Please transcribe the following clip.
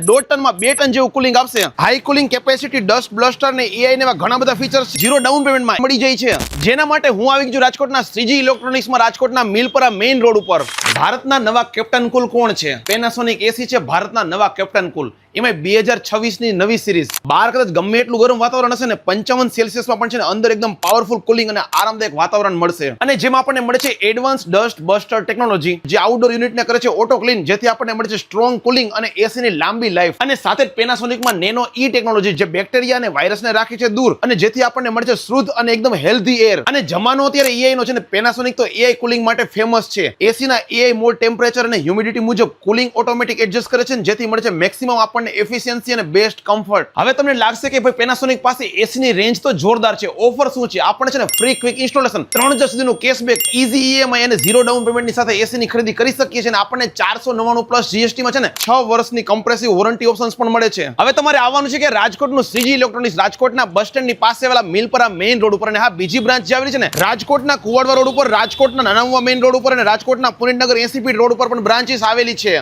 1.5 ટનમાં 2 ton જેવું cooling આપશે. High cooling capacity, dust બ્લસ્ટર ને એઆઈ ને એવા ઘણા બધા ફીચર્સ ઝીરો ડાઉન પેમેન્ટમાં મળી જાય છે. જેના માટે હું આવી ગયો રાજકોટના શ્રીજી ઇલેક્ટ્રોનિક્સમાં, રાજકોટના મિલપરા મેઇન રોડ ઉપર. ભારતના નવા કેપ્ટન કુલ કોણ છે? પેનાસોનિક એસી છે ભારતના નવા કેપ્ટન કુલ. એમાં 2026 ની નવી સિરીઝ. બહાર કદાચ ગમે એટલું ગરમ વાતાવરણ હશે ને 55 સેલ્સિયસમાં પણ છે ને અંદર એકદમ પાવરફુલ કુલિંગ અને આરામદાયક વાતાવરણ મળશે. અને જેમાં આપણને મળે છે એડવાન્સ ડસ્ટ બસ્ટર ટેકનોલોજી, જે આઉટડોર યુનિટને કરે છે ઓટો ક્લીન, જેથી આપણને મળે છે સ્ટ્રોંગ કુલિંગ અને એસી ની લાંબી લાઈફ. અને સાથે જ પેનાસોનિકમાં નેનો ઈ ટેકનોલોજી, જે બેક્ટેરિયા અને વાયરસને રાખે છે દૂર, અને જેથી આપણને મળે છે શુદ્ધ અને એકદમ હેલ્ધી એર. અને જમાનો અત્યારે એઆઈ નો છે ને પેનાસોનિક તો એઆઈ કુલિંગ માટે ફેમસ છે. એસી ના એઆઈ મોડ ટેમ્પરેચર અને હ્યુમિડિટી મુજબ કુલિંગ ઓટોમેટિક એડજસ્ટ કરે છે, જેથી મળે છે મેક્સિમમ આપણને એફિશિયન્સી અને બેસ્ટ કમ્ફર્ટ. હવે તમને લાગશે કે ભાઈ પેનાસોનિક પાસે એસી ની રેન્જ તો જોરદાર છે, ઓફર શું છે? આપણે છે ને ફ્રી ક્વિક ઇન્સ્ટોલેશન, 3 હજાર સુધીનું કેશબેક, ઈઝી ઈએમઆઈ અને ઝીરો ડાઉન પેમેન્ટની સાથે એસી ની ખરીદી કરી શકીએ છીએ. અને આપણને 499 પ્લસ જીએસટી માં છે ને 6 વર્ષની કમ્પ્રેસિવ વોરંટી ઓપ્શન્સ પણ મળે છે. હવે તમારે આવવાનું છે કે રાજકોટનું શ્રીજી ઇલેક્ટ્રોનિક્સ, રાજકોટના બસ સ્ટેન્ડ ની પાસે આવેલા મિલપરા મેઇન રોડ ઉપર. અને હા, બીજી બ્રાન્ચ જે આવેલી છે ને રાજકોટના કુવાડવા રોડ ઉપર, રાજકોટના નાનાવા મેઇન રોડ ઉપર અને રાજકોટના પુનિતનગર 80 ફીટ રોડ ઉપર પણ બ્રાન્ચીસ આવેલી છે.